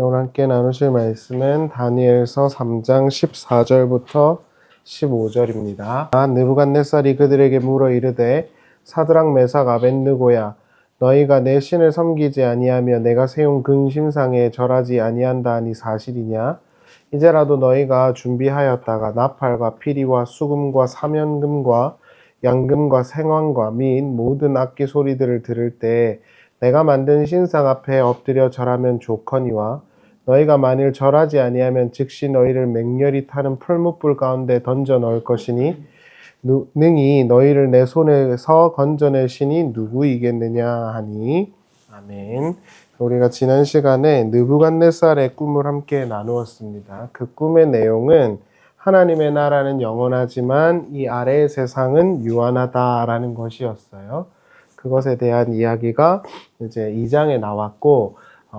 오늘 함께 나누실 말씀은 다니엘서 3장 14절부터 15절입니다. 느부갓네살이 그들에게 물어 이르되 사드락 메삭 아벳느고야 너희가 내 신을 섬기지 아니하며 내가 세운 근심상에 절하지 아니한다 하니 사실이냐? 이제라도 너희가 준비하였다가 나팔과 피리와 수금과 사면금과 양금과 생황과 및 모든 악기 소리들을 들을 때 내가 만든 신상 앞에 엎드려 절하면 좋거니와 너희가 만일 절하지 아니하면 즉시 너희를 맹렬히 타는 풀무불 가운데 던져 넣을 것이니 능히 너희를 내 손에서 건져낼 신이 누구이겠느냐 하니. 아멘. 우리가 지난 시간에 느부갓네살의 꿈을 함께 나누었습니다. 그 꿈의 내용은 하나님의 나라는 영원하지만 이 아래의 세상은 유한하다라는 것이었어요. 그것에 대한 이야기가 이제 2장에 나왔고,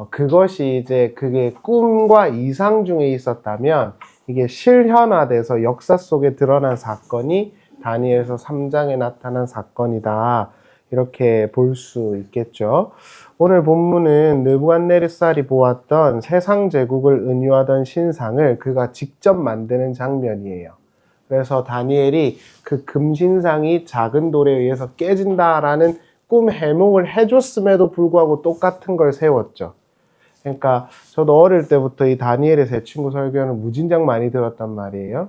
그것이 이제 그게 꿈과 이상 중에 있었다면 이게 실현화돼서 역사 속에 드러난 사건이 다니엘서 3장에 나타난 사건이다. 이렇게 볼 수 있겠죠. 오늘 본문은 느부갓네살이 보았던 세상 제국을 은유하던 신상을 그가 직접 만드는 장면이에요. 그래서 다니엘이 그 금신상이 작은 돌에 의해서 깨진다라는 꿈 해몽을 해줬음에도 불구하고 똑같은 걸 세웠죠. 그러니까 저도 어릴 때부터 이 다니엘의 세 친구 설교는 무진장 많이 들었단 말이에요.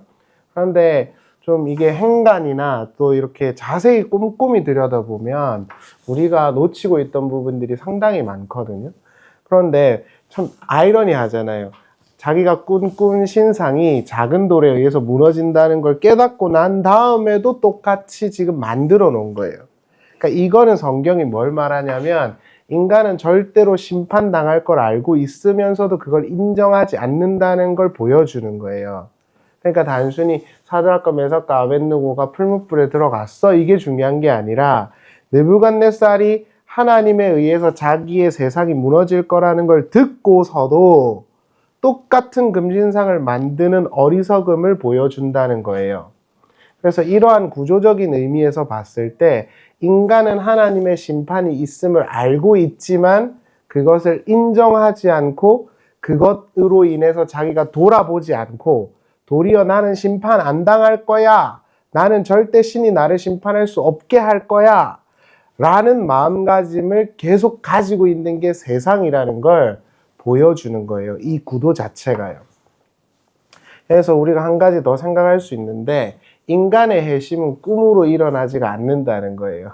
그런데 좀 이게 행간이나 또 이렇게 자세히 꼼꼼히 들여다보면 우리가 놓치고 있던 부분들이 상당히 많거든요. 그런데 참 아이러니하잖아요. 자기가 꾼 신상이 작은 돌에 의해서 무너진다는 걸 깨닫고 난 다음에도 똑같이 지금 만들어 놓은 거예요. 그러니까 이거는 성경이 뭘 말하냐면 인간은 절대로 심판당할 걸 알고 있으면서도 그걸 인정하지 않는다는 걸 보여주는 거예요. 그러니까 단순히 사드락과 메삭과 아벳느고가 풀무불에 들어갔어 이게 중요한 게 아니라 느부갓네살이 하나님에 의해서 자기의 세상이 무너질 거라는 걸 듣고서도 똑같은 금신상을 만드는 어리석음을 보여준다는 거예요. 그래서 이러한 구조적인 의미에서 봤을 때 인간은 하나님의 심판이 있음을 알고 있지만 그것을 인정하지 않고 그것으로 인해서 자기가 돌아보지 않고 도리어 나는 심판 안 당할 거야. 나는 절대 신이 나를 심판할 수 없게 할 거야. 라는 마음가짐을 계속 가지고 있는 게 세상이라는 걸 보여주는 거예요. 이 구도 자체가요. 그래서 우리가 한 가지 더 생각할 수 있는데 인간의 해심은 꿈으로 일어나지가 않는다는 거예요.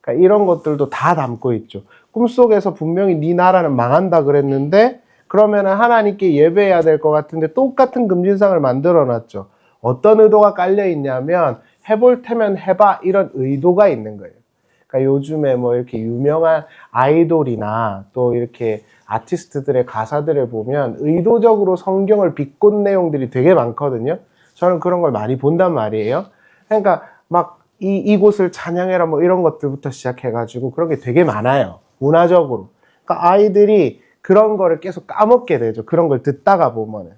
그러니까 이런 것들도 다 담고 있죠. 꿈속에서 분명히 네 나라는 망한다 그랬는데 그러면 하나님께 예배해야 될 것 같은데 똑같은 금신상을 만들어 놨죠. 어떤 의도가 깔려 있냐면 해볼 테면 해봐 이런 의도가 있는 거예요. 그러니까 요즘에 뭐 이렇게 유명한 아이돌이나 또 이렇게 아티스트들의 가사들을 보면 의도적으로 성경을 비꼰 내용들이 되게 많거든요. 저는 그런 걸 많이 본단 말이에요. 그러니까 막 이곳을 찬양해라 뭐 이런 것들부터 시작해가지고 그런 게 되게 많아요. 문화적으로. 그러니까 아이들이 그런 거를 계속 까먹게 되죠. 그런 걸 듣다가 보면은.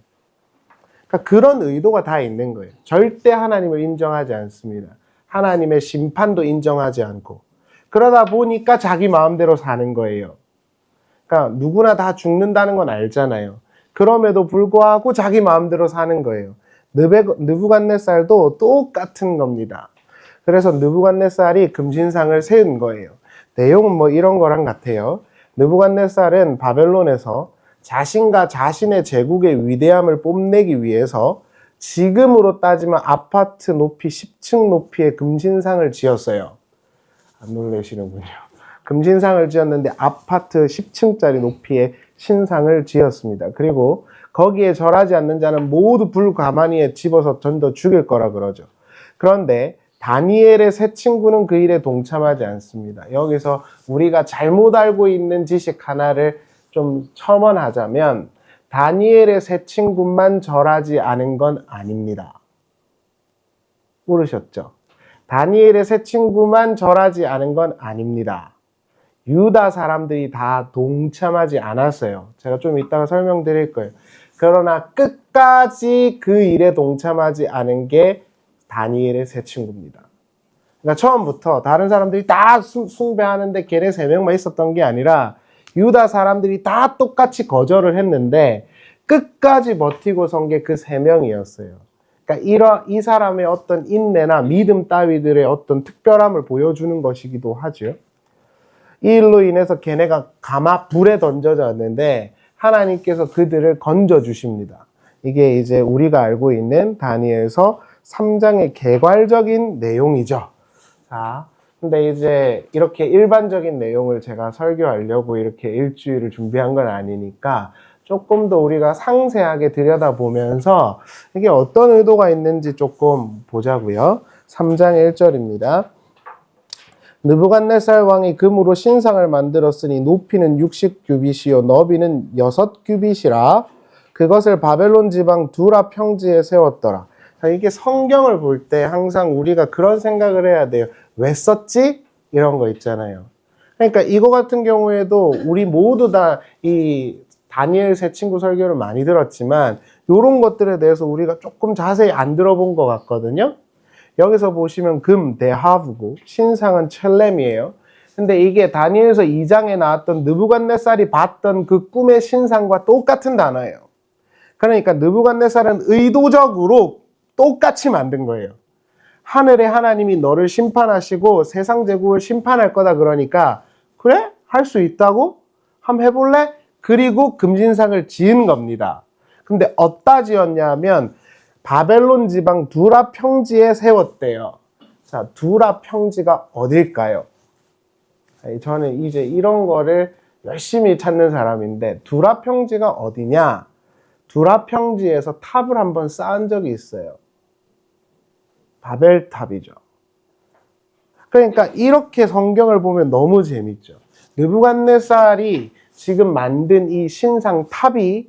그러니까 그런 의도가 다 있는 거예요. 절대 하나님을 인정하지 않습니다. 하나님의 심판도 인정하지 않고. 그러다 보니까 자기 마음대로 사는 거예요. 그러니까 누구나 다 죽는다는 건 알잖아요. 그럼에도 불구하고 자기 마음대로 사는 거예요. 느부갓네살도 똑같은 겁니다. 그래서 느부갓네살이 금신상을 세운 거예요. 내용은 뭐 이런 거랑 같아요. 느부갓네살은 바벨론에서 자신과 자신의 제국의 위대함을 뽐내기 위해서 지금으로 따지면 아파트 높이 10층 높이의 금신상을 지었어요. 안 놀라시는군요. 금신상을 지었는데 아파트 10층짜리 높이의 신상을 지었습니다. 그리고 거기에 절하지 않는 자는 모두 불가마니에 집어서 던져 죽일 거라 그러죠. 그런데 다니엘의 세 친구는 그 일에 동참하지 않습니다. 여기서 우리가 잘못 알고 있는 지식 하나를 좀 첨언하자면 다니엘의 세 친구만 절하지 않은 건 아닙니다. 모르셨죠? 다니엘의 세 친구만 절하지 않은 건 아닙니다. 유다 사람들이 다 동참하지 않았어요. 제가 좀 이따가 설명드릴 거예요. 그러나 끝까지 그 일에 동참하지 않은 게 다니엘의 세 친구입니다. 그러니까 처음부터 다른 사람들이 다 숭배하는데 걔네 세 명만 있었던 게 아니라 유다 사람들이 다 똑같이 거절을 했는데 끝까지 버티고 선 게 그 세 명이었어요. 그러니까 이 사람의 어떤 인내나 믿음 따위들의 어떤 특별함을 보여주는 것이기도 하죠. 이 일로 인해서 걔네가 불에 던져졌는데 하나님께서 그들을 건져 주십니다. 이게 이제 우리가 알고 있는 다니엘서 3장의 개괄적인 내용이죠. 자, 근데 이제 이렇게 일반적인 내용을 제가 설교하려고 이렇게 일주일을 준비한 건 아니니까 조금 더 우리가 상세하게 들여다보면서 이게 어떤 의도가 있는지 조금 보자고요. 3장 1절입니다. 느부갓네살 왕이 금으로 신상을 만들었으니 높이는 60규빗이요 너비는 6규빗이라 그것을 바벨론 지방 두라 평지에 세웠더라. 이게 성경을 볼 때 항상 우리가 그런 생각을 해야 돼요. 왜 썼지? 이런 거 있잖아요. 그러니까 이거 같은 경우에도 우리 모두 다 이 다니엘 세 친구 설교를 많이 들었지만 이런 것들에 대해서 우리가 조금 자세히 안 들어본 것 같거든요. 여기서 보시면 금, 대하브고 신상은 첼렘이에요. 근데 이게 다니엘서 2장에 나왔던 느부갓네살이 봤던 그 꿈의 신상과 똑같은 단어예요. 그러니까 느부갓네살은 의도적으로 똑같이 만든 거예요. 하늘의 하나님이 너를 심판하시고 세상 제국을 심판할 거다 그러니까 그래? 할 수 있다고? 한번 해볼래? 그리고 금신상을 지은 겁니다. 근데 어디다 지었냐면 바벨론 지방 두라 평지에 세웠대요. 자, 두라 평지가 어딜까요? 저는 이제 이런 거를 열심히 찾는 사람인데 두라 평지가 어디냐? 두라 평지에서 탑을 한번 쌓은 적이 있어요. 바벨탑이죠. 그러니까 이렇게 성경을 보면 너무 재밌죠. 느부갓네살이 지금 만든 이 신상 탑이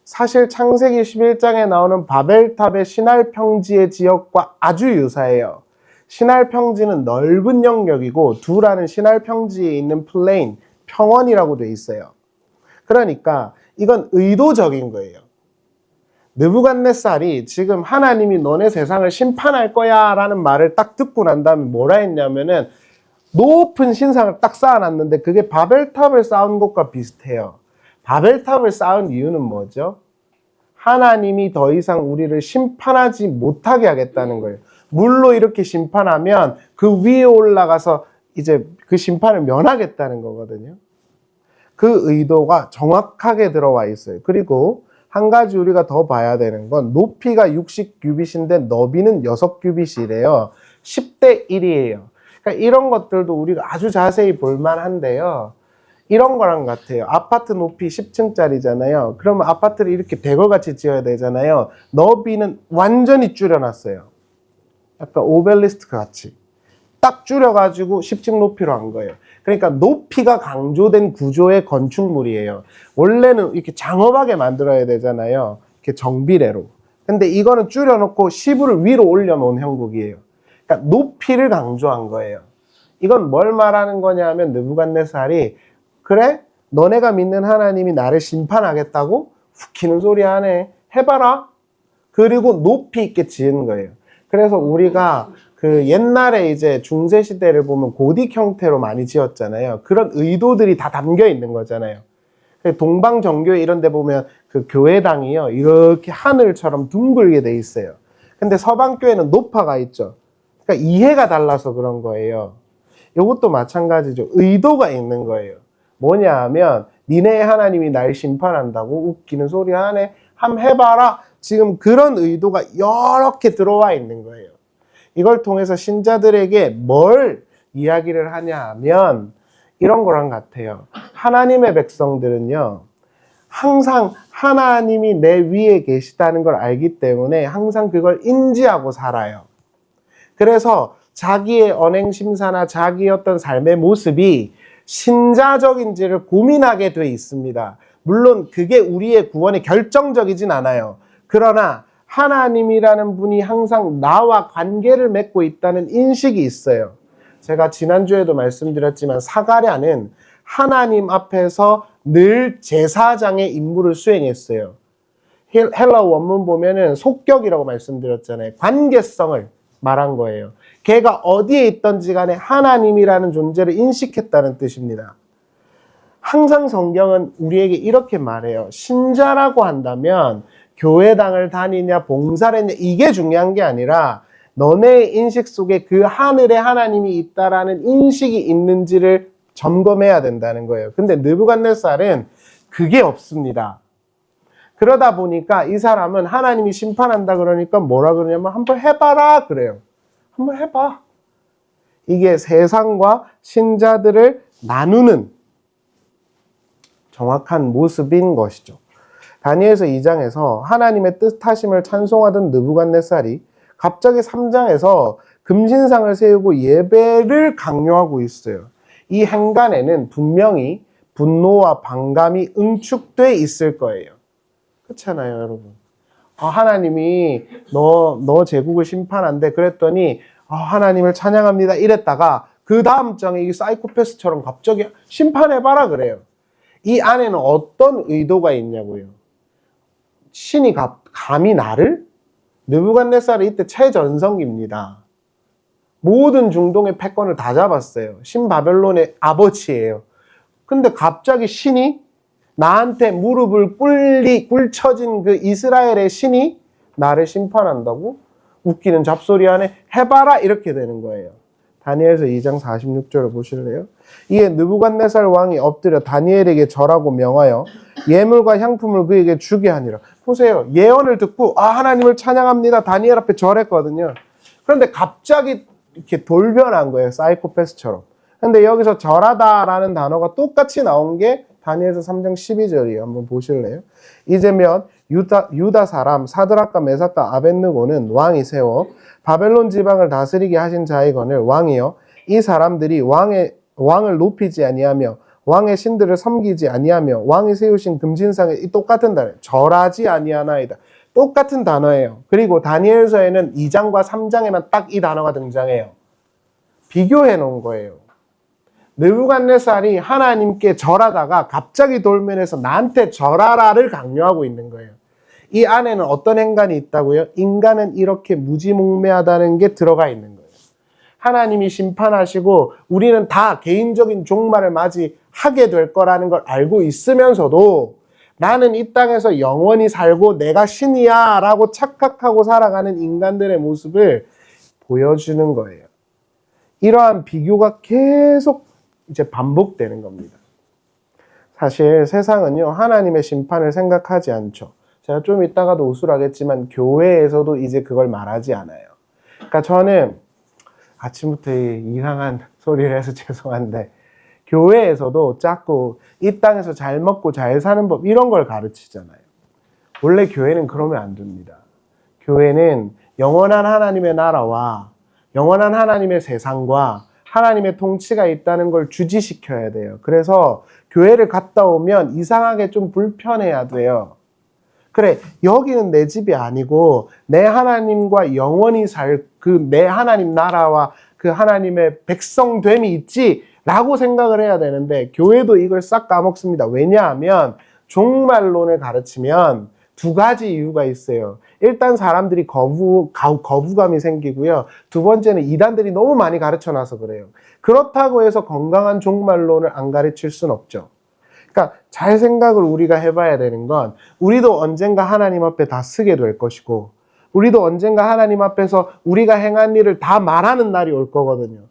사실 창세기 11장에 나오는 바벨탑의 시날 평지의 지역과 아주 유사해요. 시날 평지는 넓은 영역이고 두라는 시날 평지에 있는 플레인, 평원이라고 돼 있어요. 그러니까 이건 의도적인 거예요. 느부갓네살이 지금 하나님이 너네 세상을 심판할 거야 라는 말을 딱 듣고 난 다음에 뭐라 했냐면은 높은 신상을 딱 쌓아놨는데 그게 바벨탑을 쌓은 것과 비슷해요. 바벨탑을 쌓은 이유는 뭐죠? 하나님이 더 이상 우리를 심판하지 못하게 하겠다는 거예요. 물로 이렇게 심판하면 그 위에 올라가서 이제 그 심판을 면하겠다는 거거든요. 그 의도가 정확하게 들어와 있어요. 그리고 한 가지 우리가 더 봐야 되는 건 높이가 60규빗인데 너비는 6규빗이래요. 10대 1이에요. 그러니까 이런 것들도 우리가 아주 자세히 볼 만한데요. 이런 거랑 같아요. 아파트 높이 10층짜리잖아요. 그러면 아파트를 이렇게 대궐같이 지어야 되잖아요. 너비는 완전히 줄여놨어요. 약간 오벨리스크 같이. 딱 줄여가지고 10층 높이로 한 거예요. 그러니까 높이가 강조된 구조의 건축물이에요. 원래는 이렇게 장엄하게 만들어야 되잖아요. 이렇게 정비례로. 근데 이거는 줄여놓고 시부를 위로 올려놓은 형국이에요. 그러니까 높이를 강조한 거예요. 이건 뭘 말하는 거냐 하면 느부갓네살이 그래? 너네가 믿는 하나님이 나를 심판하겠다고? 후키는 소리 하네. 해봐라. 그리고 높이 있게 지은 거예요. 그래서 우리가 그 옛날에 이제 중세시대를 보면 고딕 형태로 많이 지었잖아요. 그런 의도들이 다 담겨 있는 거잖아요. 동방정교회 이런 데 보면 그 교회당이요. 이렇게 하늘처럼 둥글게 돼 있어요. 근데 서방교회는 높아가 있죠. 그러니까 이해가 달라서 그런 거예요. 이것도 마찬가지죠. 의도가 있는 거예요. 뭐냐 하면 니네 하나님이 날 심판한다고 웃기는 소리 하네. 한번 해봐라. 지금 그런 의도가 이렇게 들어와 있는 거예요. 이걸 통해서 신자들에게 뭘 이야기를 하냐 하면 이런 거랑 같아요. 하나님의 백성들은요. 항상 하나님이 내 위에 계시다는 걸 알기 때문에 항상 그걸 인지하고 살아요. 그래서 자기의 언행심사나 자기의 어떤 삶의 모습이 신자적인지를 고민하게 돼 있습니다. 물론 그게 우리의 구원에 결정적이진 않아요. 그러나 하나님이라는 분이 항상 나와 관계를 맺고 있다는 인식이 있어요. 제가 지난주에도 말씀드렸지만 사가랴는 하나님 앞에서 늘 제사장의 임무를 수행했어요. 헬라 원문 보면은 속격이라고 말씀드렸잖아요. 관계성을 말한 거예요. 걔가 어디에 있든지 간에 하나님이라는 존재를 인식했다는 뜻입니다. 항상 성경은 우리에게 이렇게 말해요. 신자라고 한다면 교회당을 다니냐 봉사를 했냐 이게 중요한 게 아니라 너네의 인식 속에 그 하늘에 하나님이 있다라는 인식이 있는지를 점검해야 된다는 거예요. 근데 느부갓네살은 그게 없습니다. 그러다 보니까 이 사람은 하나님이 심판한다 그러니까 뭐라 그러냐면 한번 해봐라 그래요. 한번 해봐. 이게 세상과 신자들을 나누는 정확한 모습인 것이죠. 다니엘서 2장에서 하나님의 뜻하심을 찬송하던 느부갓네살이 갑자기 3장에서 금신상을 세우고 예배를 강요하고 있어요. 이 행간에는 분명히 분노와 반감이 응축돼 있을 거예요. 그렇잖아요, 여러분. 하나님이 너 제국을 심판한대 그랬더니 하나님을 찬양합니다 이랬다가 그 다음 장에 이 사이코패스처럼 갑자기 심판해봐라 그래요. 이 안에는 어떤 의도가 있냐고요. 신이 감히 나를? 느부갓네살이 이때 최전성기입니다. 모든 중동의 패권을 다 잡았어요. 신바벨론의 아버지예요. 근데 갑자기 신이 나한테 무릎을 꿇쳐진 그 이스라엘의 신이 나를 심판한다고? 웃기는 잡소리 안에 해봐라 이렇게 되는 거예요. 다니엘서 2장 46절을 보실래요? 이에 느부갓네살 왕이 엎드려 다니엘에게 절하고 명하여 예물과 향품을 그에게 주게 하니라. 보세요. 예언을 듣고 하나님을 찬양합니다. 다니엘 앞에 절했거든요. 그런데 갑자기 이렇게 돌변한 거예요. 사이코패스처럼. 근데 여기서 절하다라는 단어가 똑같이 나온 게 다니엘서 3장 12절이에요. 한번 보실래요? 이제면 유다 사람 사드락과 메삭과 아벳느고는 왕이 세워 바벨론 지방을 다스리게 하신 자이거늘 왕이여 이 사람들이 왕을 높이지 아니하며 왕의 신들을 섬기지 아니하며 왕이 세우신 금신상에 이 똑같은 단어 절하지 아니하나이다. 똑같은 단어예요. 그리고 다니엘서에는 2장과 3장에만 딱 이 단어가 등장해요. 비교해 놓은 거예요. 느부갓네살이 하나님께 절하다가 갑자기 돌면에서 나한테 절하라를 강요하고 있는 거예요. 이 안에는 어떤 행간이 있다고요? 인간은 이렇게 무지몽매하다는 게 들어가 있는 거예요. 하나님이 심판하시고 우리는 다 개인적인 종말을 맞이하게 될 거라는 걸 알고 있으면서도 나는 이 땅에서 영원히 살고 내가 신이야 라고 착각하고 살아가는 인간들의 모습을 보여주는 거예요. 이러한 비교가 계속 이제 반복되는 겁니다. 사실 세상은요, 하나님의 심판을 생각하지 않죠. 제가 좀 이따가도 우술하겠지만 교회에서도 이제 그걸 말하지 않아요. 그러니까 저는 아침부터 이상한 소리를 해서 죄송한데 교회에서도 자꾸 이 땅에서 잘 먹고 잘 사는 법 이런 걸 가르치잖아요. 원래 교회는 그러면 안 됩니다. 교회는 영원한 하나님의 나라와 영원한 하나님의 세상과 하나님의 통치가 있다는 걸 주지시켜야 돼요. 그래서 교회를 갔다 오면 이상하게 좀 불편해야 돼요. 그래, 여기는 내 집이 아니고 내 하나님과 영원히 살 그 내 하나님 나라와 그 하나님의 백성됨이 있지 라고 생각을 해야 되는데 교회도 이걸 싹 까먹습니다. 왜냐하면 종말론을 가르치면 두 가지 이유가 있어요. 일단 사람들이 거부감이 생기고요. 두 번째는 이단들이 너무 많이 가르쳐놔서 그래요. 그렇다고 해서 건강한 종말론을 안 가르칠 순 없죠. 그러니까 잘 생각을 우리가 해봐야 되는 건 우리도 언젠가 하나님 앞에 다 서게 될 것이고 우리도 언젠가 하나님 앞에서 우리가 행한 일을 다 말하는 날이 올 거거든요.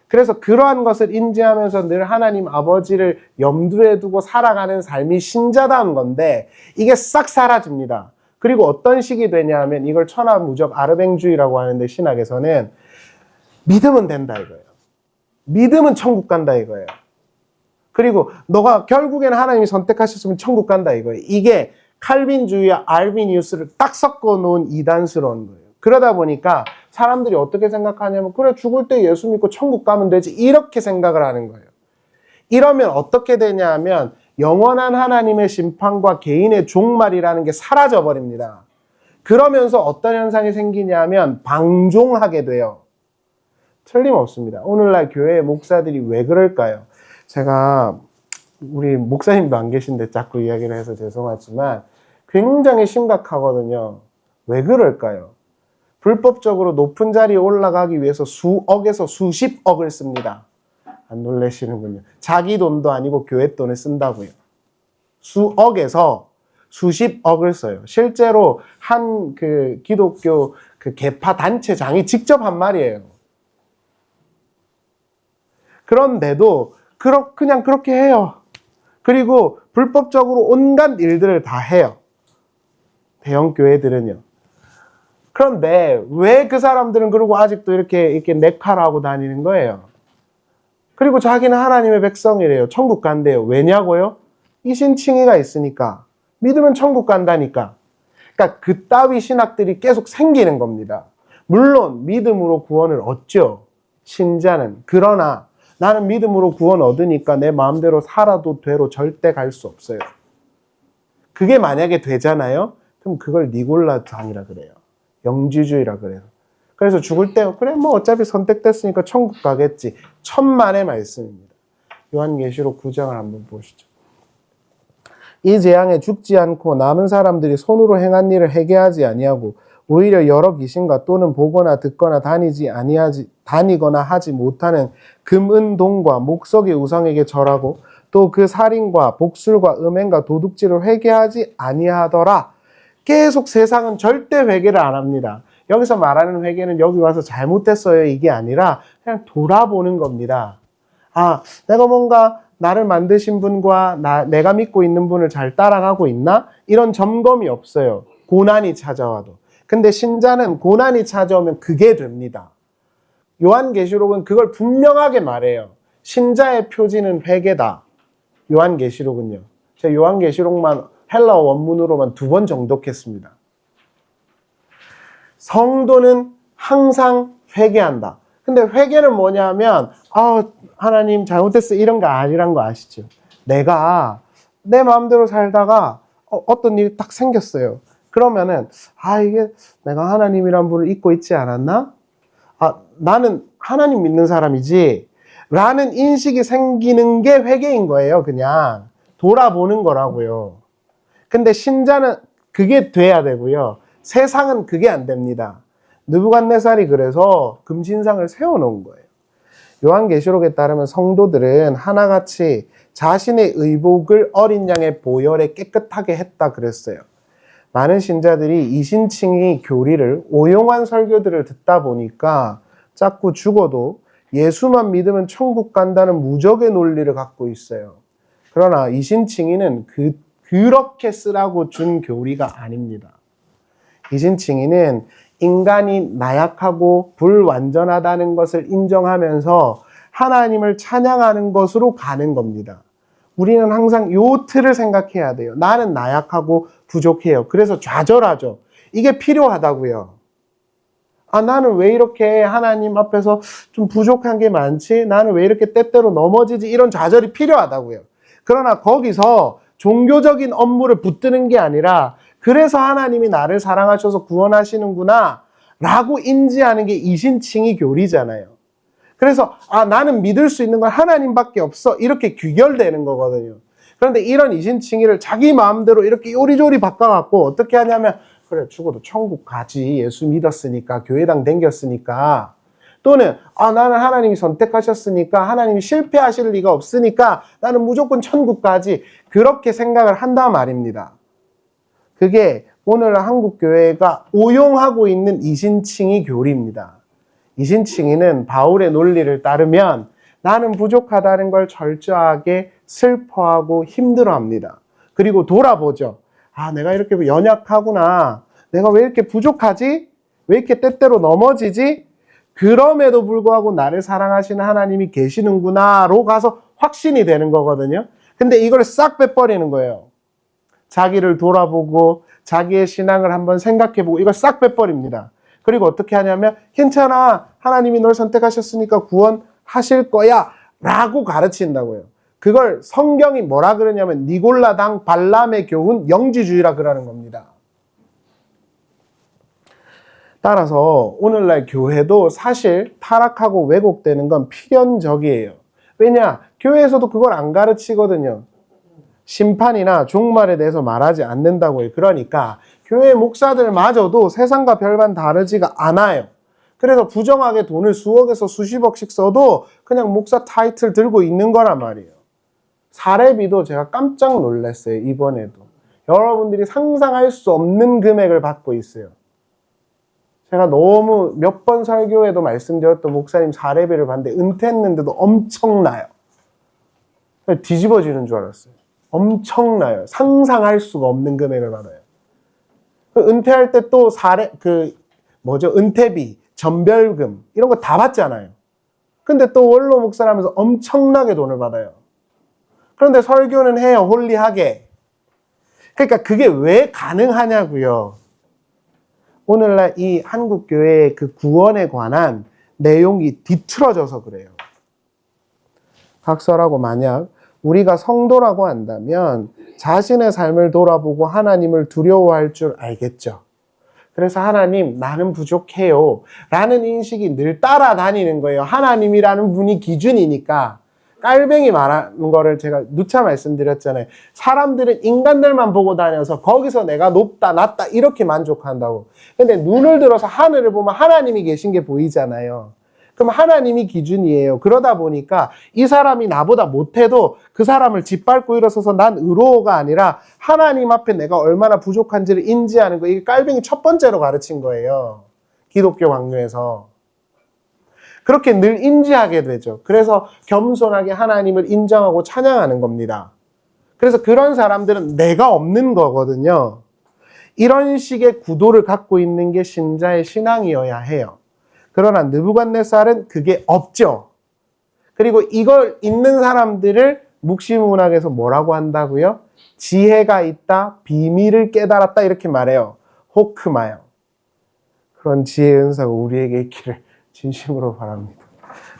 그래서 그러한 것을 인지하면서 늘 하나님 아버지를 염두에 두고 살아가는 삶이 신자다운 건데 이게 싹 사라집니다. 그리고 어떤 식이 되냐 하면 이걸 천하무적 아르뱅주의라고 하는데 신학에서는 믿으면 된다 이거예요. 믿으면 천국 간다 이거예요. 그리고 너가 결국에는 하나님이 선택하셨으면 천국 간다 이거예요. 이게 칼빈주의와 알비니우스를 딱 섞어 놓은 이단스러운 거예요. 그러다 보니까 사람들이 어떻게 생각하냐면 그래 죽을 때 예수 믿고 천국 가면 되지 이렇게 생각을 하는 거예요. 이러면 어떻게 되냐 하면 영원한 하나님의 심판과 개인의 종말이라는 게 사라져 버립니다. 그러면서 어떤 현상이 생기냐 하면 방종하게 돼요. 틀림없습니다. 오늘날 교회 목사들이 왜 그럴까요? 제가 우리 목사님도 안 계신데 자꾸 이야기를 해서 죄송하지만 굉장히 심각하거든요. 왜 그럴까요? 불법적으로 높은 자리에 올라가기 위해서 수억에서 수십억을 씁니다. 안 놀라시는군요. 자기 돈도 아니고 교회 돈을 쓴다고요. 수억에서 수십억을 써요. 실제로 한 그 기독교 그 계파 단체장이 직접 한 말이에요. 그런데도 그냥 그렇게 해요. 그리고 불법적으로 온갖 일들을 다 해요. 대형 교회들은요. 그런데 왜 그 사람들은 그러고 아직도 이렇게 네카라고 다니는 거예요? 그리고 자기는 하나님의 백성이래요. 천국 간대요. 왜냐고요? 이신칭의가 있으니까. 믿으면 천국 간다니까. 그러니까 그따위 신학들이 계속 생기는 겁니다. 물론 믿음으로 구원을 얻죠. 신자는. 그러나 나는 믿음으로 구원 얻으니까 내 마음대로 살아도 되로 절대 갈 수 없어요. 그게 만약에 되잖아요? 그럼 그걸 니골라당이라 그래요. 영지주의라 그래요. 그래서 죽을 때 그래 뭐 어차피 선택됐으니까 천국 가겠지. 천만의 말씀입니다. 요한계시록 9장을 한번 보시죠. 이 재앙에 죽지 않고 남은 사람들이 손으로 행한 일을 회개하지 아니하고 오히려 여러 귀신과 또는 보거나 듣거나 다니거나 하지 못하는 금, 은, 동과 목석의 우상에게 절하고 또 그 살인과 복술과 음행과 도둑질을 회개하지 아니하더라. 계속 세상은 절대 회개를 안 합니다. 여기서 말하는 회개는 여기 와서 잘못됐어요 이게 아니라 그냥 돌아보는 겁니다. 아, 내가 뭔가 나를 만드신 분과 내가 믿고 있는 분을 잘 따라가고 있나? 이런 점검이 없어요. 고난이 찾아와도. 근데 신자는 고난이 찾아오면 그게 됩니다. 요한계시록은 그걸 분명하게 말해요. 신자의 표지는 회개다. 요한계시록은요. 제가 요한계시록만 헬라어 원문으로만 2번 정독했습니다. 성도는 항상 회개한다. 근데 회개는 뭐냐면 하나님 잘못했어 이런 거 아니란 거 아시죠? 내가 내 마음대로 살다가 어떤 일이 딱 생겼어요. 그러면은 이게 내가 하나님이란 분을 잊고 있지 않았나? 나는 하나님 믿는 사람이지 라는 인식이 생기는 게 회개인 거예요. 그냥 돌아보는 거라고요. 근데 신자는 그게 돼야 되고요. 세상은 그게 안 됩니다. 느부갓네살이 그래서 금신상을 세워놓은 거예요. 요한계시록에 따르면 성도들은 하나같이 자신의 의복을 어린 양의 보혈에 깨끗하게 했다 그랬어요. 많은 신자들이 이신칭의 교리를 오용한 설교들을 듣다 보니까 자꾸 죽어도 예수만 믿으면 천국 간다는 무적의 논리를 갖고 있어요. 그러나 이신칭의는 그렇게 쓰라고 준 교리가 아닙니다. 이신칭의는 인간이 나약하고 불완전하다는 것을 인정하면서 하나님을 찬양하는 것으로 가는 겁니다. 우리는 항상 요 틀을 생각해야 돼요. 나는 나약하고 부족해요. 그래서 좌절하죠. 이게 필요하다고요. 나는 왜 이렇게 하나님 앞에서 좀 부족한 게 많지? 나는 왜 이렇게 때때로 넘어지지? 이런 좌절이 필요하다고요. 그러나 거기서 종교적인 업무를 붙드는 게 아니라 그래서 하나님이 나를 사랑하셔서 구원하시는구나 라고 인지하는 게 이신칭의 교리잖아요. 그래서 나는 믿을 수 있는 건 하나님밖에 없어 이렇게 귀결되는 거거든요. 그런데 이런 이신칭의를 자기 마음대로 이렇게 요리조리 바꿔갖고 어떻게 하냐면 그래 죽어도 천국 가지 예수 믿었으니까 교회당 댕겼으니까 또는 나는 하나님이 선택하셨으니까 하나님이 실패하실 리가 없으니까 나는 무조건 천국 가지 그렇게 생각을 한단 말입니다. 그게 오늘 한국 교회가 오용하고 있는 이신칭의 교리입니다. 이신칭의는 바울의 논리를 따르면 나는 부족하다는 걸 철저하게 슬퍼하고 힘들어합니다. 그리고 돌아보죠. 내가 이렇게 연약하구나. 내가 왜 이렇게 부족하지? 왜 이렇게 때때로 넘어지지? 그럼에도 불구하고 나를 사랑하시는 하나님이 계시는구나로 가서 확신이 되는 거거든요. 근데 이걸 싹 빼버리는 거예요. 자기를 돌아보고 자기의 신앙을 한번 생각해보고 이걸 싹 빼버립니다. 그리고 어떻게 하냐면 괜찮아. 하나님이 널 선택하셨으니까 구원하실 거야 라고 가르친다고요. 그걸 성경이 뭐라 그러냐면 니골라당 발람의 교훈 영지주의라 그러는 겁니다. 따라서 오늘날 교회도 사실 타락하고 왜곡되는 건 필연적이에요. 왜냐? 교회에서도 그걸 안 가르치거든요. 심판이나 종말에 대해서 말하지 않는다고요. 그러니까 교회 목사들마저도 세상과 별반 다르지가 않아요. 그래서 부정하게 돈을 수억에서 수십억씩 써도 그냥 목사 타이틀 들고 있는 거란 말이에요. 사례비도 제가 깜짝 놀랐어요. 이번에도. 여러분들이 상상할 수 없는 금액을 받고 있어요. 제가 너무 몇 번 설교에도 말씀드렸던 목사님 사례비를 봤는데 은퇴했는데도 엄청나요. 뒤집어지는 줄 알았어요. 엄청나요. 상상할 수가 없는 금액을 받아요. 은퇴할 때 또 은퇴비, 전별금 이런 거 다 받잖아요. 근데 또 원로 목사라면서 엄청나게 돈을 받아요. 그런데 설교는 해요. 홀리하게. 그러니까 그게 왜 가능하냐고요. 오늘날 이 한국교회의 그 구원에 관한 내용이 뒤틀어져서 그래요. 각설하고 만약 우리가 성도라고 한다면 자신의 삶을 돌아보고 하나님을 두려워할 줄 알겠죠. 그래서 하나님, 나는 부족해요 라는 인식이 늘 따라다니는 거예요. 하나님이라는 분이 기준이니까. 깔뱅이 말하는 거를 제가 누차 말씀드렸잖아요. 사람들은 인간들만 보고 다녀서 거기서 내가 높다, 낮다 이렇게 만족한다고. 근데 눈을 들어서 하늘을 보면 하나님이 계신 게 보이잖아요. 그럼 하나님이 기준이에요. 그러다 보니까 이 사람이 나보다 못해도 그 사람을 짓밟고 일어서서 난 의로워가 아니라 하나님 앞에 내가 얼마나 부족한지를 인지하는 거. 이게 깔뱅이 첫 번째로 가르친 거예요. 기독교 강요에서. 그렇게 늘 인지하게 되죠. 그래서 겸손하게 하나님을 인정하고 찬양하는 겁니다. 그래서 그런 사람들은 내가 없는 거거든요. 이런 식의 구도를 갖고 있는 게 신자의 신앙이어야 해요. 그러나 느부갓네살은 그게 없죠. 그리고 이걸 있는 사람들을 묵시문학에서 뭐라고 한다고요? 지혜가 있다, 비밀을 깨달았다 이렇게 말해요. 호크마요. 그런 지혜의 은사가 우리에게 있기를 진심으로 바랍니다.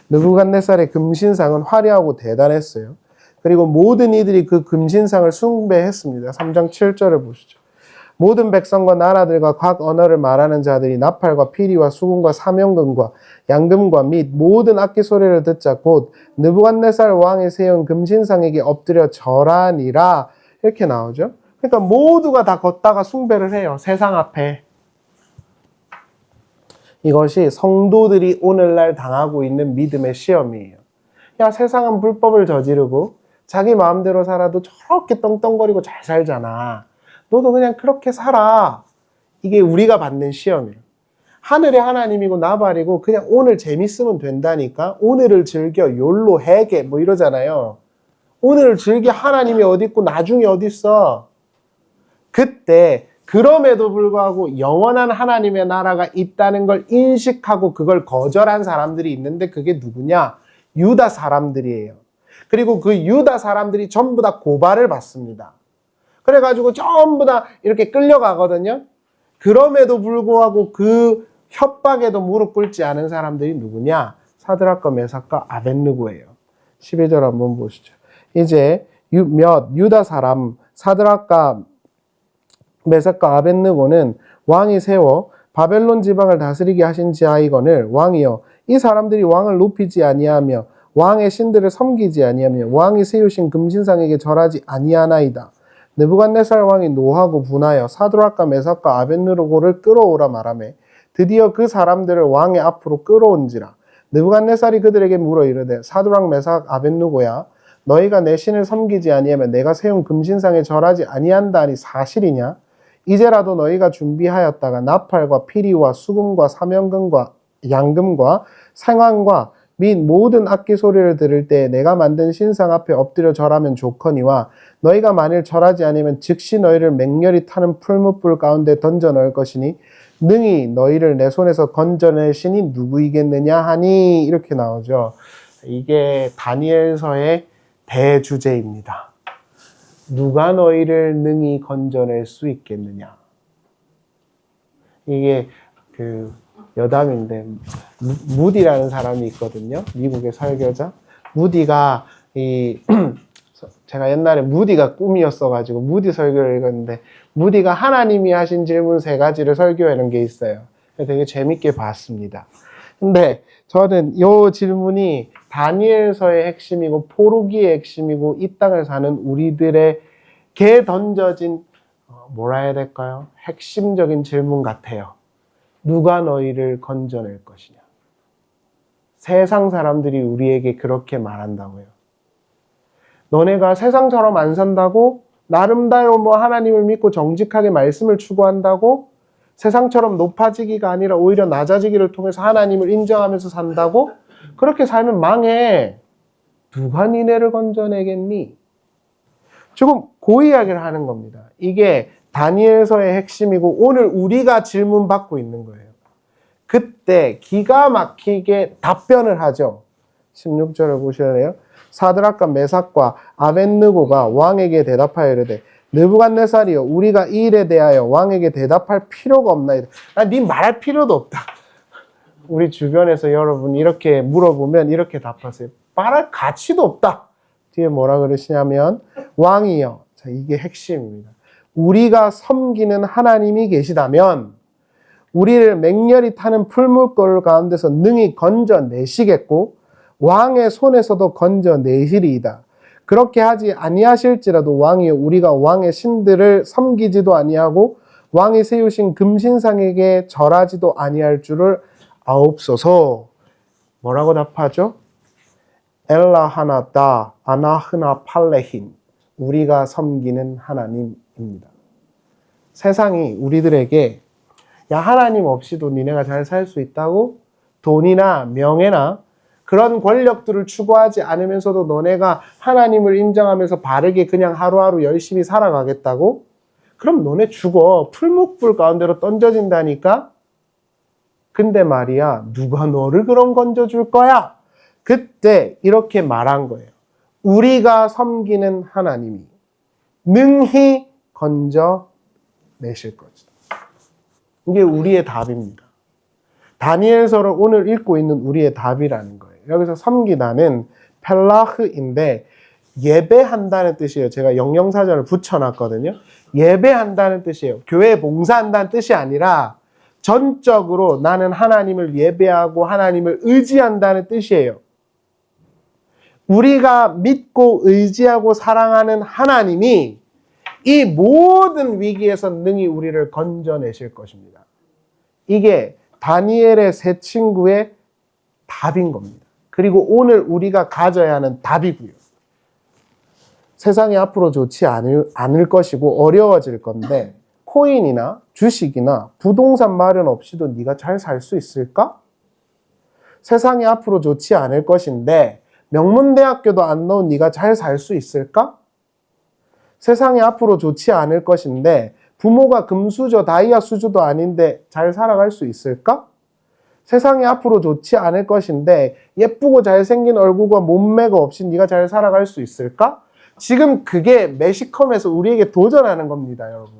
느부갓네살의 금신상은 화려하고 대단했어요. 그리고 모든 이들이 그 금신상을 숭배했습니다. 3장 7절을 보시죠. 모든 백성과 나라들과 각 언어를 말하는 자들이 나팔과 피리와 수금과 사명금과 양금과 및 모든 악기 소리를 듣자 곧 느부갓네살 왕이 세운 금신상에게 엎드려 절하니라 이렇게 나오죠. 그러니까 모두가 다 걷다가 숭배를 해요. 세상 앞에. 이것이 성도들이 오늘날 당하고 있는 믿음의 시험이에요. 야, 세상은 불법을 저지르고 자기 마음대로 살아도 저렇게 떵떵거리고 잘 살잖아. 너도 그냥 그렇게 살아. 이게 우리가 받는 시험이에요. 하늘의 하나님이고 나발이고 그냥 오늘 재밌으면 된다니까. 오늘을 즐겨 욜로 해게 뭐 이러잖아요. 오늘을 즐겨 하나님이 어디 있고 나중에 어디 있어. 그때 그럼에도 불구하고 영원한 하나님의 나라가 있다는 걸 인식하고 그걸 거절한 사람들이 있는데 그게 누구냐? 유다 사람들이에요. 그리고 그 유다 사람들이 전부 다 고발을 받습니다. 그래가지고 전부 다 이렇게 끌려가거든요. 그럼에도 불구하고 그 협박에도 무릎 꿇지 않은 사람들이 누구냐? 사드락과 메삭과 아벳느고예요. 12절 한번 보시죠. 이제 유다 사람 사드락과 메삭과 아벳느고는 왕이 세워 바벨론 지방을 다스리게 하신 지하이거늘 왕이여 이 사람들이 왕을 높이지 아니하며 왕의 신들을 섬기지 아니하며 왕이 세우신 금신상에게 절하지 아니하나이다. 느부갓네살 왕이 노하고 분하여 사드락과 메삭과 아벳느고를 끌어오라 말하매 드디어 그 사람들을 왕의 앞으로 끌어온지라. 느부갓네살이 그들에게 물어 이르되 사드락 메삭 아벳느고야 너희가 내 신을 섬기지 아니하며 내가 세운 금신상에 절하지 아니한다니 사실이냐? 이제라도 너희가 준비하였다가 나팔과 피리와 수금과 사명금과 양금과 상황과 및 모든 악기 소리를 들을 때 내가 만든 신상 앞에 엎드려 절하면 좋거니와 너희가 만일 절하지 않으면 즉시 너희를 맹렬히 타는 풀무불 가운데 던져 넣을 것이니 능히 너희를 내 손에서 건져낼 신이 누구이겠느냐 하니 이렇게 나오죠. 이게 다니엘서의 대주제입니다. 누가 너희를 능히 건져낼 수 있겠느냐. 이게 그 여담인데 무디라는 사람이 있거든요. 미국의 설교자. 무디가 제가 옛날에 무디가 꿈이었어가지고 무디 설교를 읽었는데 무디가 하나님이 하신 질문 3가지를 설교하는 게 있어요. 되게 재밌게 봤습니다. 근데 저는 이 질문이 다니엘서의 핵심이고 포르기의 핵심이고 이 땅을 사는 우리들에게 던져진 뭐라 해야 될까요? 핵심적인 질문 같아요. 누가 너희를 건져낼 것이냐. 세상 사람들이 우리에게 그렇게 말한다고요. 너네가 세상처럼 안 산다고? 나름대로 뭐 하나님을 믿고 정직하게 말씀을 추구한다고? 세상처럼 높아지기가 아니라 오히려 낮아지기를 통해서 하나님을 인정하면서 산다고? 그렇게 살면 망해. 누가 니네를 건져내겠니? 지금 그 이야기를 하는 겁니다. 이게 다니엘서의 핵심이고 오늘 우리가 질문받고 있는 거예요. 그때 기가 막히게 답변을 하죠. 16절을 보셔야 사드락과 메삭과 아벳느고가 왕에게 대답하여 이르되 느부갓네살이여 우리가 이 일에 대하여 왕에게 대답할 필요가 없나이다. 네 말할 필요도 없다. 우리 주변에서 여러분 이렇게 물어보면 이렇게 답하세요. 말할 가치도 없다. 뒤에 뭐라 그러시냐면 왕이여. 자, 이게 핵심입니다. 우리가 섬기는 하나님이 계시다면 우리를 맹렬히 타는 풀물골 가운데서 능히 건져내시겠고 왕의 손에서도 건져내시리이다. 그렇게 하지 아니하실지라도 왕이여 우리가 왕의 신들을 섬기지도 아니하고 왕이 세우신 금신상에게 절하지도 아니할 줄을 아옵소서. 뭐라고 답하죠? 엘라 하나다 아나흐나 팔레힌. 우리가 섬기는 하나님입니다. 세상이 우리들에게 야 하나님 없이도 니네가 잘 살 수 있다고? 돈이나 명예나 그런 권력들을 추구하지 않으면서도 너네가 하나님을 인정하면서 바르게 그냥 하루하루 열심히 살아가겠다고? 그럼 너네 죽어. 풀묵불 가운데로 던져진다니까? 근데 말이야 누가 너를 그럼 건져줄 거야? 그때 이렇게 말한 거예요. 우리가 섬기는 하나님이 능히 건져내실 것이다. 이게 우리의 답입니다. 다니엘서를 오늘 읽고 있는 우리의 답이라는 거예요. 여기서 섬기다는 펠라흐인데 예배한다는 뜻이에요. 제가 영영사전을 붙여놨거든요. 예배한다는 뜻이에요. 교회에 봉사한다는 뜻이 아니라 전적으로 나는 하나님을 예배하고 하나님을 의지한다는 뜻이에요. 우리가 믿고 의지하고 사랑하는 하나님이 이 모든 위기에서 능히 우리를 건져내실 것입니다. 이게 다니엘의 세 친구의 답인 겁니다. 그리고 오늘 우리가 가져야 하는 답이고요. 세상이 앞으로 좋지 않을 것이고 어려워질 건데 코인이나 주식이나 부동산 마련 없이도 네가 잘 살 수 있을까? 세상이 앞으로 좋지 않을 것인데 명문대학교도 안 나온 네가 잘 살 수 있을까? 세상이 앞으로 좋지 않을 것인데 부모가 금수저, 다이아 수저도 아닌데 잘 살아갈 수 있을까? 세상이 앞으로 좋지 않을 것인데 예쁘고 잘생긴 얼굴과 몸매가 없이 네가 잘 살아갈 수 있을까? 지금 그게 매시컴에서 우리에게 도전하는 겁니다, 여러분.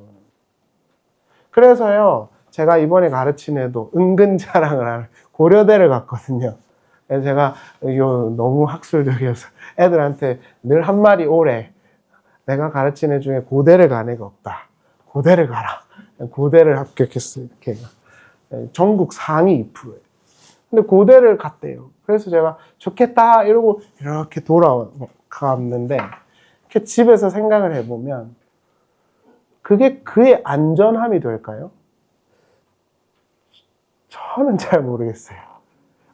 그래서요, 제가 이번에 가르친 애도 은근 자랑을 하는 고려대를 갔거든요. 그래서 제가 너무 학술적이어서 애들한테 늘 한 말이 오래 내가 가르친 애 중에 고대를 간 애가 없다. 고대를 가라. 고대를 합격했어요. 걔가. 전국 상위 2%예요. 근데 고대를 갔대요. 그래서 제가 좋겠다 이러고 이렇게 돌아갔는데 이렇게 집에서 생각을 해보면 그게 그의 안전함이 될까요? 저는 잘 모르겠어요.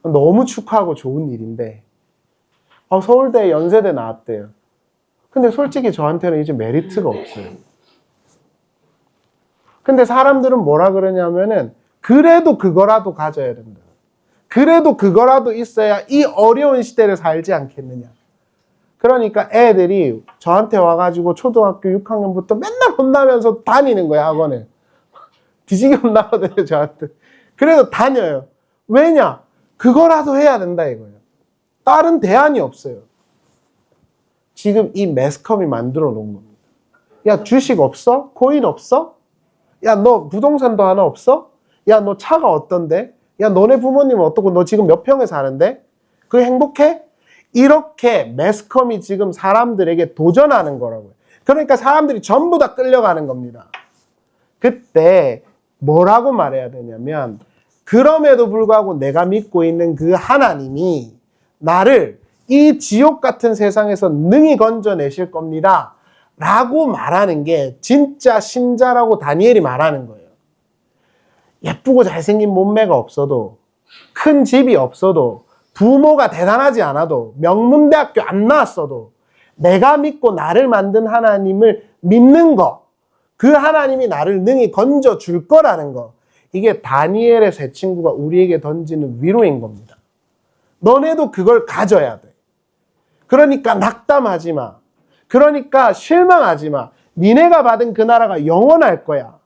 너무 축하하고 좋은 일인데 서울대, 연세대 나왔대요. 근데 솔직히 저한테는 이제 메리트가 없어요. 근데 사람들은 뭐라 그러냐면은 그래도 그거라도 가져야 된다. 그래도 그거라도 있어야 이 어려운 시대를 살지 않겠느냐. 그러니까 애들이 저한테 와가지고 초등학교 6학년부터 맨날 혼나면서 다니는 거야, 학원을. 뒤지게 혼나거든요, 저한테. 그래도 다녀요. 왜냐? 그거라도 해야 된다, 이거예요. 다른 대안이 없어요. 지금 이 매스컴이 만들어 놓은 겁니다. 야, 주식 없어? 코인 없어? 야, 너 부동산도 하나 없어? 야, 너 차가 어떤데? 야, 너네 부모님은 어떻고? 너 지금 몇 평에 사는데? 그게 행복해? 이렇게 매스컴이 지금 사람들에게 도전하는 거라고요. 그러니까 사람들이 전부 다 끌려가는 겁니다. 그때 뭐라고 말해야 되냐면 그럼에도 불구하고 내가 믿고 있는 그 하나님이 나를 이 지옥 같은 세상에서 능히 건져내실 겁니다. 라고 말하는 게 진짜 신자라고 다니엘이 말하는 거예요. 예쁘고 잘생긴 몸매가 없어도, 큰 집이 없어도, 부모가 대단하지 않아도, 명문대학교 안 나왔어도 내가 믿고 나를 만든 하나님을 믿는 거, 그 하나님이 나를 능히 건져줄 거라는 거, 이게 다니엘의 세 친구가 우리에게 던지는 위로인 겁니다. 너네도 그걸 가져야 돼. 그러니까 낙담하지 마. 그러니까 실망하지 마. 니네가 받은 그 나라가 영원할 거야.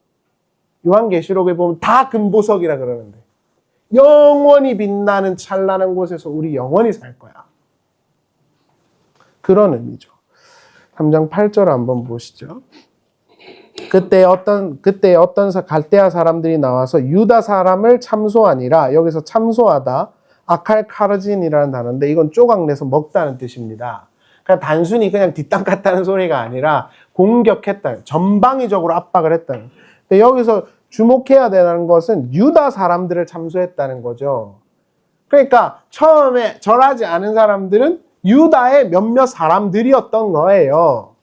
요한계시록에 보면 다 금보석이라 그러는데 영원히 빛나는 찬란한 곳에서 우리 영원히 살 거야. 그런 의미죠. 3장 8절 한번 보시죠. 그때 어떤 갈대아 사람들이 나와서 유다 사람을 참소하니라. 여기서 참소하다, 아칼카르진이라는 단어인데 이건 쪼각내서 먹다는 뜻입니다. 그러니까 단순히 그냥 뒷땅 갔다는 소리가 아니라 공격했다, 전방위적으로 압박을 했다는. 근데 여기서 주목해야 되는 것은 유다 사람들을 참소했다는 거죠. 그러니까 처음에 절하지 않은 사람들은 유다의 몇몇 사람들이었던 거예요.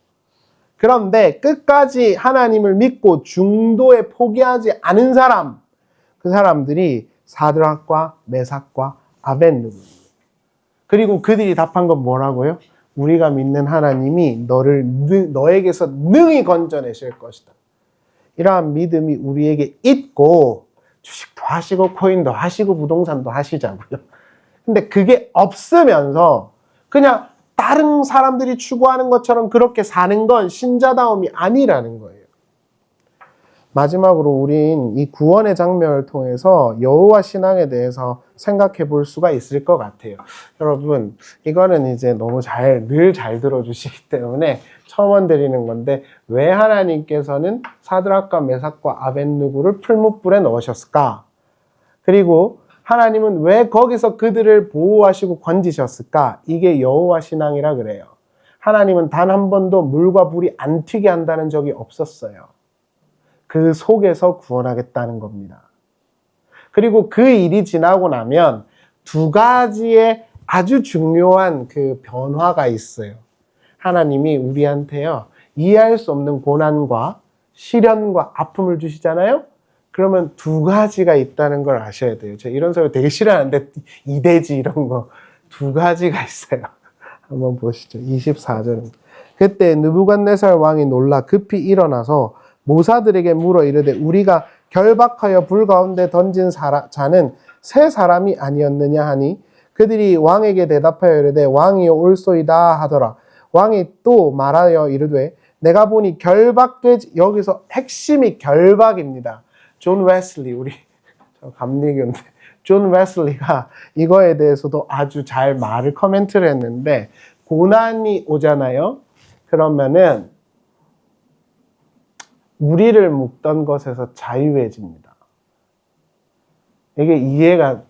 그런데 끝까지 하나님을 믿고 중도에 포기하지 않은 사람, 그 사람들이 사드락과 메삭과 아벳느고입니다. 그리고 그들이 답한 건 뭐라고요? 우리가 믿는 하나님이 너에게서 능히 건져내실 것이다. 이러한 믿음이 우리에게 있고, 주식도 하시고 코인도 하시고 부동산도 하시자고요. 근데 그게 없으면서 그냥 다른 사람들이 추구하는 것처럼 그렇게 사는 건 신자다움이 아니라는 거예요. 마지막으로 우린 이 구원의 장면을 통해서 여호와 신앙에 대해서 생각해 볼 수가 있을 것 같아요. 여러분, 이거는 이제 너무 늘 잘 들어주시기 때문에 첨언 드리는 건데, 왜 하나님께서는 사드락과 메삭과 아벳느고를 풀무불에 넣으셨을까? 그리고 하나님은 왜 거기서 그들을 보호하시고 건지셨을까? 이게 여호와 신앙이라 그래요. 하나님은 단 한 번도 물과 불이 안 튀게 한다는 적이 없었어요. 그 속에서 구원하겠다는 겁니다. 그리고 그 일이 지나고 나면 두 가지의 아주 중요한 그 변화가 있어요. 하나님이 우리한테요, 이해할 수 없는 고난과 시련과 아픔을 주시잖아요? 그러면 두 가지가 있다는 걸 아셔야 돼요. 제가 이런 소리 되게 싫어하는데, 이대지 이런 거. 두 가지가 있어요. 한번 보시죠. 24절은. 그때 느부갓네살 왕이 놀라 급히 일어나서 모사들에게 물어 이르되, 우리가 결박하여 불 가운데 던진 자는 세 사람이 아니었느냐 하니, 그들이 왕에게 대답하여 이르되 왕이여 올소이다 하더라. 왕이 또 말하여 이르되 내가 보니 결박되지, 여기서 핵심이 결박입니다. 존 웨슬리, 우리 감리교인데 존 웨슬리가 이거에 대해서도 아주 잘 코멘트를 했는데, 고난이 오잖아요. 그러면은 우리를 묶던 것에서 자유해집니다. 이게 이해가,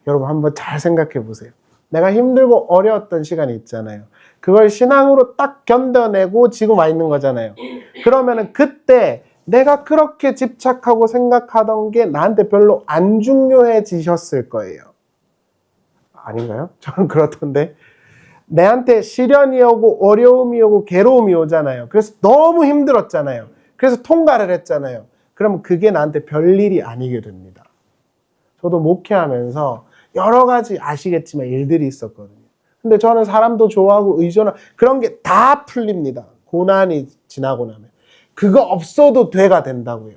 여러분 한번 잘 생각해 보세요. 내가 힘들고 어려웠던 시간이 있잖아요. 그걸 신앙으로 딱 견뎌내고 지금 와 있는 거잖아요. 그러면은 그때 내가 그렇게 집착하고 생각하던 게 나한테 별로 안 중요해지셨을 거예요. 아닌가요? 저는 그렇던데. 내한테 시련이 오고 어려움이 오고 괴로움이 오잖아요. 그래서 너무 힘들었잖아요. 그래서 통과를 했잖아요. 그러면 그게 나한테 별일이 아니게 됩니다. 저도 목회하면서 여러 가지 아시겠지만 일들이 있었거든요. 근데 저는 사람도 좋아하고 의존하고 그런 게 다 풀립니다. 고난이 지나고 나면. 그거 없어도 돼가 된다고요.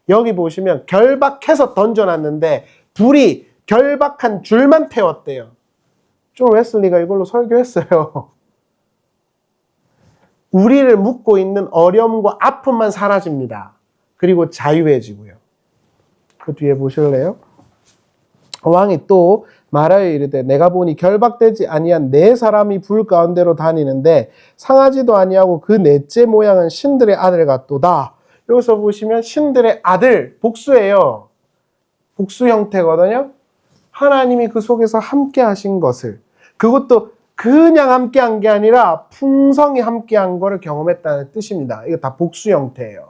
여기 보시면 결박해서 던져놨는데 불이 결박한 줄만 태웠대요. 존 웨슬리가 이걸로 설교했어요. 우리를 묶고 있는 어려움과 아픔만 사라집니다. 그리고 자유해지고요. 그 뒤에 보실래요? 왕이 또 말하여 이르되 내가 보니 결박되지 아니한 네 사람이 불 가운데로 다니는데 상하지도 아니하고 그 넷째 모양은 신들의 아들 같도다. 여기서 보시면 신들의 아들, 복수예요. 복수 형태거든요. 하나님이 그 속에서 함께 하신 것을, 그것도 그냥 함께 한 게 아니라 풍성히 함께 한 거를 경험했다는 뜻입니다. 이거 다 복수 형태예요.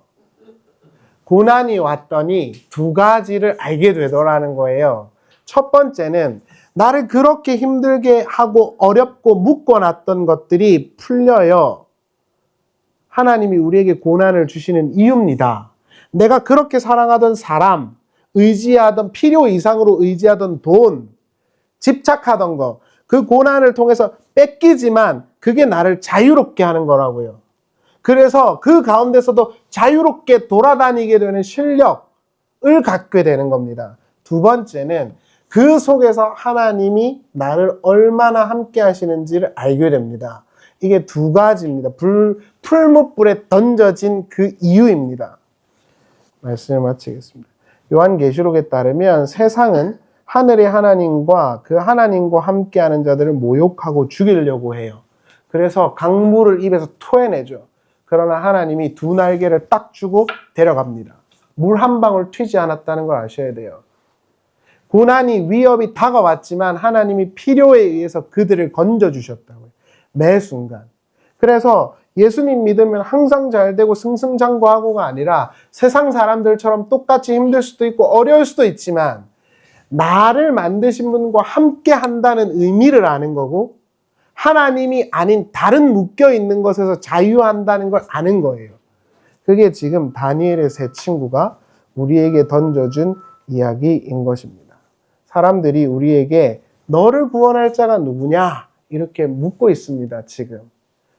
고난이 왔더니 두 가지를 알게 되더라는 거예요. 첫 번째는 나를 그렇게 힘들게 하고 어렵고 묶어놨던 것들이 풀려요. 하나님이 우리에게 고난을 주시는 이유입니다. 내가 그렇게 사랑하던 사람, 의지하던, 필요 이상으로 의지하던 돈, 집착하던 거, 그 고난을 통해서 뺏기지만 그게 나를 자유롭게 하는 거라고요. 그래서 그 가운데서도 자유롭게 돌아다니게 되는 실력을 갖게 되는 겁니다. 두 번째는 그 속에서 하나님이 나를 얼마나 함께 하시는지를 알게 됩니다. 이게 두 가지입니다. 풀무불에 던져진 그 이유입니다. 말씀을 마치겠습니다. 요한계시록에 따르면 세상은 하늘의 하나님과 그 하나님과 함께하는 자들을 모욕하고 죽이려고 해요. 그래서 강물을 입에서 토해내죠. 그러나 하나님이 두 날개를 딱 주고 데려갑니다. 물 한 방울 튀지 않았다는 걸 아셔야 돼요. 고난이, 위협이 다가왔지만 하나님이 필요에 의해서 그들을 건져주셨다고요. 매 순간. 그래서 예수님 믿으면 항상 잘 되고 승승장구하고가 아니라 세상 사람들처럼 똑같이 힘들 수도 있고 어려울 수도 있지만 나를 만드신 분과 함께 한다는 의미를 아는 거고 하나님이 아닌 다른 묶여있는 것에서 자유한다는 걸 아는 거예요. 그게 지금 다니엘의 세 친구가 우리에게 던져준 이야기인 것입니다. 사람들이 우리에게 너를 구원할 자가 누구냐? 이렇게 묻고 있습니다, 지금.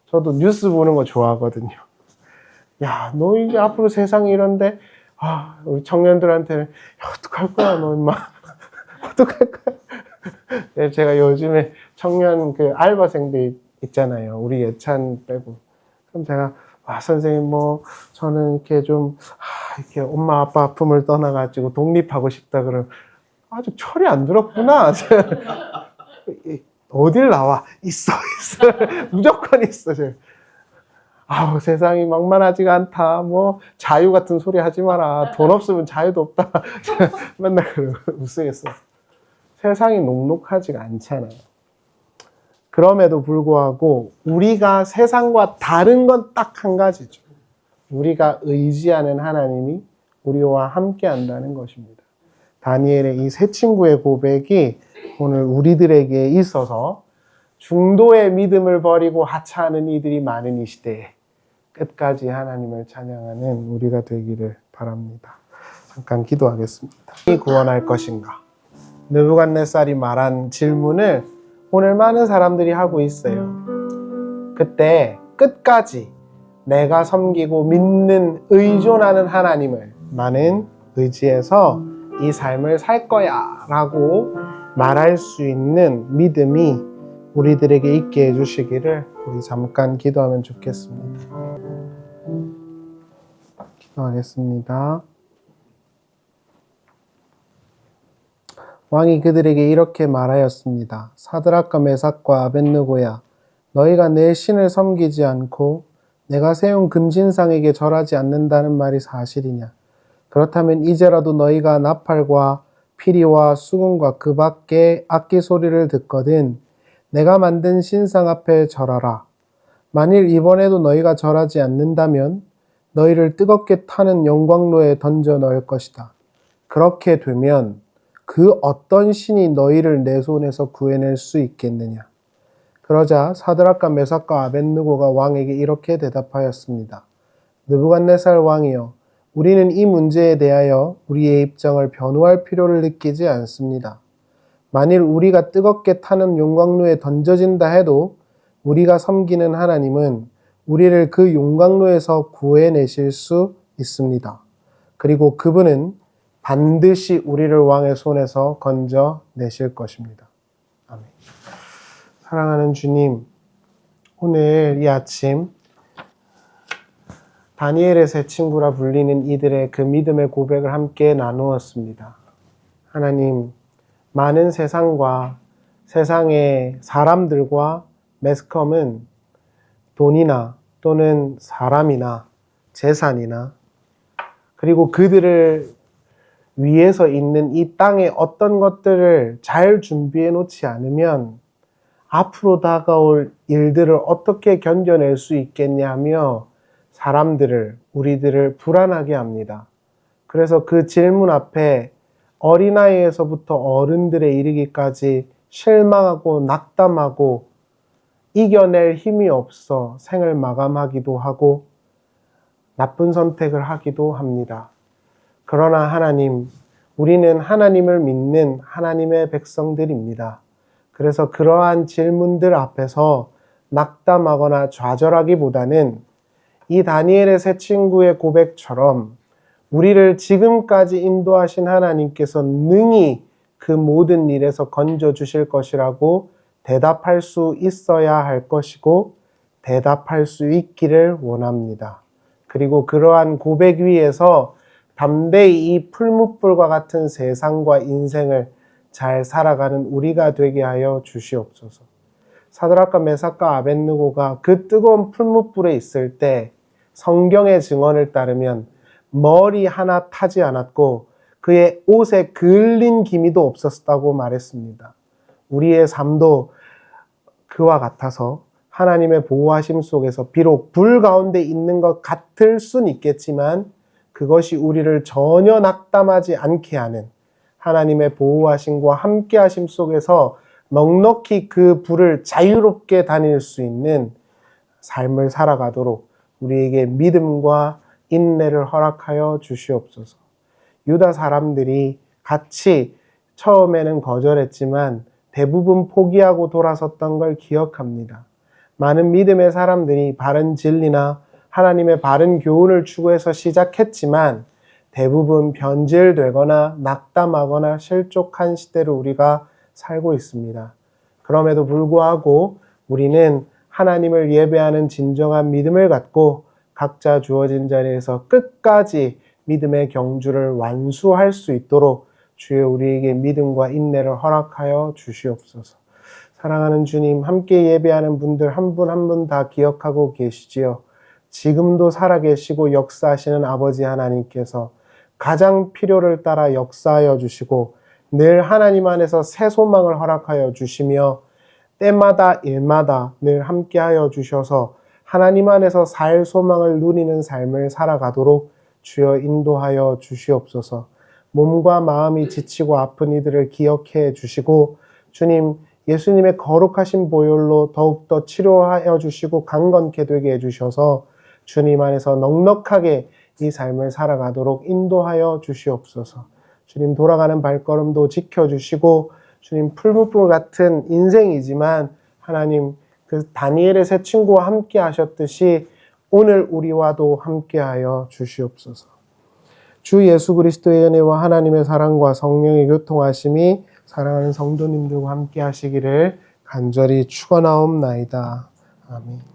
저도 뉴스 보는 거 좋아하거든요. 야, 너 이제 앞으로 세상이 이런데, 우리 청년들한테는, 어떡할 거야, 너 임마. 어떡할 거야. 네, 제가 요즘에 청년 그 알바생들 있잖아요. 우리 예찬 빼고. 그럼 제가, 선생님, 저는 이렇게 좀, 이렇게 엄마 아빠 아픔을 떠나가지고 독립하고 싶다 그러면, 아직 철이 안 들었구나. 어딜 나와? 있어. 무조건 있어. 세상이 막만하지가 않다. 자유 같은 소리 하지 마라. 돈 없으면 자유도 없다. 맨날 웃으겠어. 세상이 녹록하지가 않잖아요. 그럼에도 불구하고 우리가 세상과 다른 건 딱 한 가지죠. 우리가 의지하는 하나님이 우리와 함께 한다는 것입니다. 다니엘의 이 세 친구의 고백이 오늘 우리들에게 있어서 중도의 믿음을 버리고 하차하는 이들이 많은 이 시대에 끝까지 하나님을 찬양하는 우리가 되기를 바랍니다. 잠깐 기도하겠습니다. 구원할 것인가? 느부갓네살이 말한 질문을 오늘 많은 사람들이 하고 있어요. 그때 끝까지 내가 섬기고 믿는, 의존하는 하나님을 나는 의지해서 이 삶을 살 거야 라고 말할 수 있는 믿음이 우리들에게 있게 해주시기를 우리 잠깐 기도하면 좋겠습니다. 기도하겠습니다. 왕이 그들에게 이렇게 말하였습니다. 사드락과 메삭과 아벳느고야, 너희가 내 신을 섬기지 않고 내가 세운 금신상에게 절하지 않는다는 말이 사실이냐? 그렇다면 이제라도 너희가 나팔과 피리와 수금과 그 밖에 악기 소리를 듣거든 내가 만든 신상 앞에 절하라. 만일 이번에도 너희가 절하지 않는다면 너희를 뜨겁게 타는 영광로에 던져 넣을 것이다. 그렇게 되면 그 어떤 신이 너희를 내 손에서 구해낼 수 있겠느냐. 그러자 사드락과 메삭과 아벳느고가 왕에게 이렇게 대답하였습니다. 느부갓네살 왕이여, 우리는 이 문제에 대하여 우리의 입장을 변호할 필요를 느끼지 않습니다. 만일 우리가 뜨겁게 타는 용광로에 던져진다 해도 우리가 섬기는 하나님은 우리를 그 용광로에서 구해내실 수 있습니다. 그리고 그분은 반드시 우리를 왕의 손에서 건져내실 것입니다. 아멘. 사랑하는 주님, 오늘 이 아침 다니엘의 세 친구라 불리는 이들의 그 믿음의 고백을 함께 나누었습니다. 하나님, 많은 세상과 세상의 사람들과 매스컴은 돈이나 또는 사람이나 재산이나 그리고 그들을 위에서 있는 이 땅의 어떤 것들을 잘 준비해 놓지 않으면 앞으로 다가올 일들을 어떻게 견뎌낼 수 있겠냐며 사람들을, 우리들을 불안하게 합니다. 그래서 그 질문 앞에 어린아이에서부터 어른들에 이르기까지 실망하고 낙담하고 이겨낼 힘이 없어 생을 마감하기도 하고 나쁜 선택을 하기도 합니다. 그러나 하나님, 우리는 하나님을 믿는 하나님의 백성들입니다. 그래서 그러한 질문들 앞에서 낙담하거나 좌절하기보다는 이 다니엘의 세 친구의 고백처럼 우리를 지금까지 인도하신 하나님께서 능히 그 모든 일에서 건져주실 것이라고 대답할 수 있어야 할 것이고 대답할 수 있기를 원합니다. 그리고 그러한 고백 위에서 담대히 이 풀무불과 같은 세상과 인생을 잘 살아가는 우리가 되게 하여 주시옵소서. 사드락과 메삭과 아벳느고가 그 뜨거운 풀무불에 있을 때 성경의 증언을 따르면 머리 하나 타지 않았고 그의 옷에 그을린 기미도 없었다고 말했습니다. 우리의 삶도 그와 같아서 하나님의 보호하심 속에서 비록 불 가운데 있는 것 같을 순 있겠지만 그것이 우리를 전혀 낙담하지 않게 하는 하나님의 보호하심과 함께하심 속에서 넉넉히 그 불을 자유롭게 다닐 수 있는 삶을 살아가도록 우리에게 믿음과 인내를 허락하여 주시옵소서. 유다 사람들이 같이 처음에는 거절했지만 대부분 포기하고 돌아섰던 걸 기억합니다. 많은 믿음의 사람들이 바른 진리나 하나님의 바른 교훈을 추구해서 시작했지만 대부분 변질되거나 낙담하거나 실족한 시대를 우리가 살고 있습니다. 그럼에도 불구하고 우리는 하나님을 예배하는 진정한 믿음을 갖고 각자 주어진 자리에서 끝까지 믿음의 경주를 완수할 수 있도록 주여 우리에게 믿음과 인내를 허락하여 주시옵소서. 사랑하는 주님, 함께 예배하는 분들 한 분 한 분 다 기억하고 계시지요. 지금도 살아계시고 역사하시는 아버지 하나님께서 가장 필요를 따라 역사하여 주시고 늘 하나님 안에서 새 소망을 허락하여 주시며 때마다 일마다 늘 함께하여 주셔서 하나님 안에서 살 소망을 누리는 삶을 살아가도록 주여 인도하여 주시옵소서. 몸과 마음이 지치고 아픈 이들을 기억해 주시고 주님 예수님의 거룩하신 보혈로 더욱더 치료하여 주시고 강건케 되게 해주셔서 주님 안에서 넉넉하게 이 삶을 살아가도록 인도하여 주시옵소서. 주님 돌아가는 발걸음도 지켜주시고 주님 풀무불 같은 인생이지만 하나님 그 다니엘의 세 친구와 함께 하셨듯이 오늘 우리와도 함께하여 주시옵소서. 주 예수 그리스도의 은혜와 하나님의 사랑과 성령의 교통하심이 사랑하는 성도님들과 함께 하시기를 간절히 축원하옵나이다. 아멘.